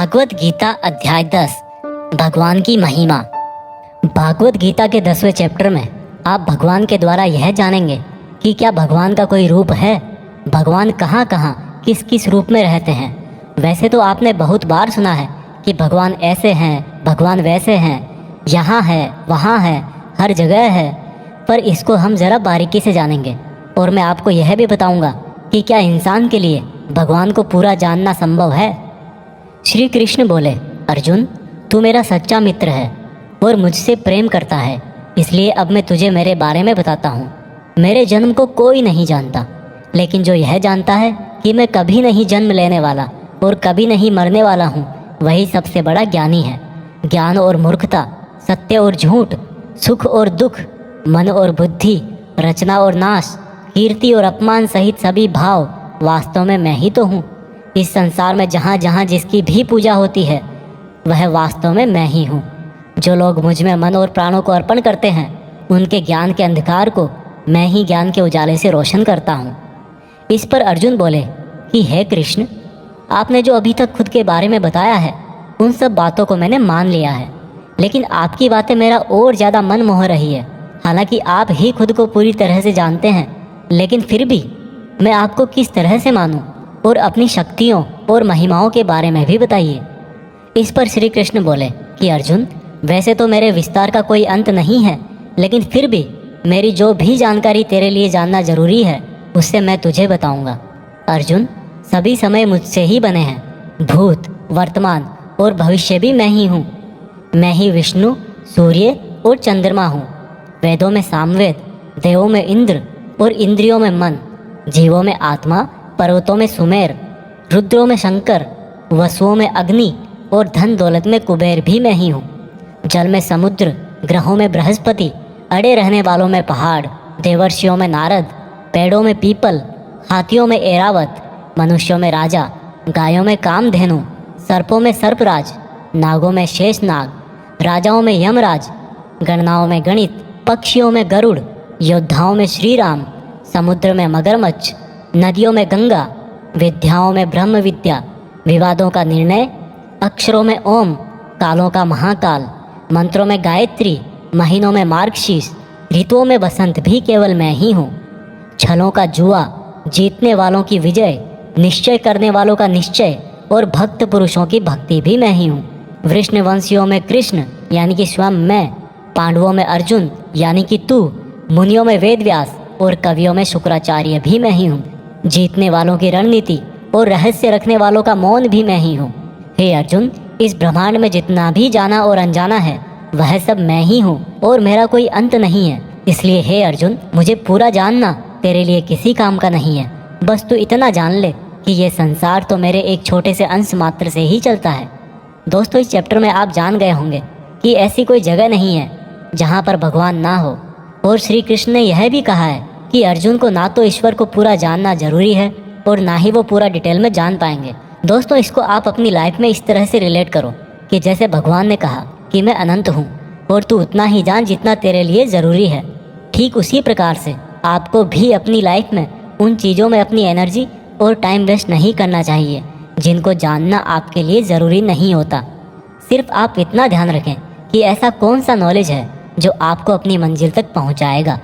भागवत गीता अध्याय 10 भगवान की महिमा। भागवत गीता के 10वें चैप्टर में आप भगवान के द्वारा यह जानेंगे कि क्या भगवान का कोई रूप है, भगवान कहाँ कहाँ किस किस रूप में रहते हैं। वैसे तो आपने बहुत बार सुना है कि भगवान ऐसे हैं, भगवान वैसे हैं, यहाँ है, वहाँ है, हर जगह है, पर इसको हम ज़रा बारीकी से जानेंगे और मैं आपको यह भी बताऊँगा कि क्या इंसान के लिए भगवान को पूरा जानना संभव है। श्री कृष्ण बोले, अर्जुन तू मेरा सच्चा मित्र है और मुझसे प्रेम करता है, इसलिए अब मैं तुझे मेरे बारे में बताता हूँ। मेरे जन्म को कोई नहीं जानता, लेकिन जो यह जानता है कि मैं कभी नहीं जन्म लेने वाला और कभी नहीं मरने वाला हूँ, वही सबसे बड़ा ज्ञानी है। ज्ञान और मूर्खता, सत्य और झूठ, सुख और दुख, मन और बुद्धि, रचना और नाश, कीर्ति और अपमान सहित सभी भाव वास्तव में मैं ही तो हूँ। इस संसार में जहाँ जहाँ जिसकी भी पूजा होती है वह वास्तव में मैं ही हूँ। जो लोग मुझ में मन और प्राणों को अर्पण करते हैं उनके ज्ञान के अंधकार को मैं ही ज्ञान के उजाले से रोशन करता हूँ। इस पर अर्जुन बोले कि हे कृष्ण, आपने जो अभी तक खुद के बारे में बताया है उन सब बातों को मैंने मान लिया है, लेकिन आपकी बातें मेरा और ज़्यादा मन मोह रही है। हालांकि आप ही खुद को पूरी तरह से जानते हैं, लेकिन फिर भी मैं आपको किस तरह से मानूं और अपनी शक्तियों और महिमाओं के बारे में भी बताइए। इस पर श्री कृष्ण बोले कि अर्जुन, वैसे तो मेरे विस्तार का कोई अंत नहीं है, लेकिन फिर भी मेरी जो भी जानकारी तेरे लिए जानना जरूरी है उससे मैं तुझे बताऊंगा। अर्जुन, सभी समय मुझसे ही बने हैं, भूत, वर्तमान और भविष्य भी मैं ही हूँ। मैं ही विष्णु, सूर्य और चंद्रमा हूँ। वेदों में सामवेद, देवों में इंद्र और इंद्रियों में मन, जीवों में आत्मा, पर्वतों में सुमेर, रुद्रों में शंकर, वसुओं में अग्नि और धन दौलत में कुबेर भी मैं ही हूँ। जल में समुद्र, ग्रहों में बृहस्पति, अड़े रहने वालों में पहाड़, देवर्षियों में नारद, पेड़ों में पीपल, हाथियों में एरावत, मनुष्यों में राजा, गायों में कामधेनु, सर्पों में सर्पराज, नागों में शेषनाग, राजाओं में यमराज, गणनाओं में गणित, पक्षियों में गरुड़, योद्धाओं में श्री राम, समुद्र में मगरमच्छ, नदियों में गंगा, विद्याओं में ब्रह्म विद्या, विवादों का निर्णय, अक्षरों में ओम, कालों का महाकाल, मंत्रों में गायत्री, महीनों में मार्गशीर्ष, ऋतुओं में बसंत भी केवल मैं ही हूँ। छलों का जुआ, जीतने वालों की विजय, निश्चय करने वालों का निश्चय और भक्त पुरुषों की भक्ति भी मैं ही हूँ। वृष्णवंशियों में कृष्ण यानी कि स्वयं मैं, पांडवों में अर्जुन यानी कि तू, मुनियों में वेदव्यास और कवियों में शुक्राचार्य भी मैं ही हूँ। जीतने वालों की रणनीति और रहस्य रखने वालों का मौन भी मैं ही हूँ। हे अर्जुन, इस ब्रह्मांड में जितना भी जाना और अनजाना है वह सब मैं ही हूँ और मेरा कोई अंत नहीं है। इसलिए हे अर्जुन, मुझे पूरा जानना तेरे लिए किसी काम का नहीं है। बस तू इतना जान ले कि ये संसार तो मेरे एक छोटे से अंश मात्र से ही चलता है। दोस्तों, इस चैप्टर में आप जान गए होंगे कि ऐसी कोई जगह नहीं है जहाँ पर भगवान ना हो, और श्री कृष्ण ने यह भी कहा है कि अर्जुन को ना तो ईश्वर को पूरा जानना जरूरी है और ना ही वो पूरा डिटेल में जान पाएंगे। दोस्तों, इसको आप अपनी लाइफ में इस तरह से रिलेट करो कि जैसे भगवान ने कहा कि मैं अनंत हूँ और तू उतना ही जान जितना तेरे लिए ज़रूरी है, ठीक उसी प्रकार से आपको भी अपनी लाइफ में उन चीज़ों में अपनी एनर्जी और टाइम वेस्ट नहीं करना चाहिए जिनको जानना आपके लिए ज़रूरी नहीं होता। सिर्फ आप इतना ध्यान रखें कि ऐसा कौन सा नॉलेज है जो आपको अपनी मंजिल तक पहुँचाएगा।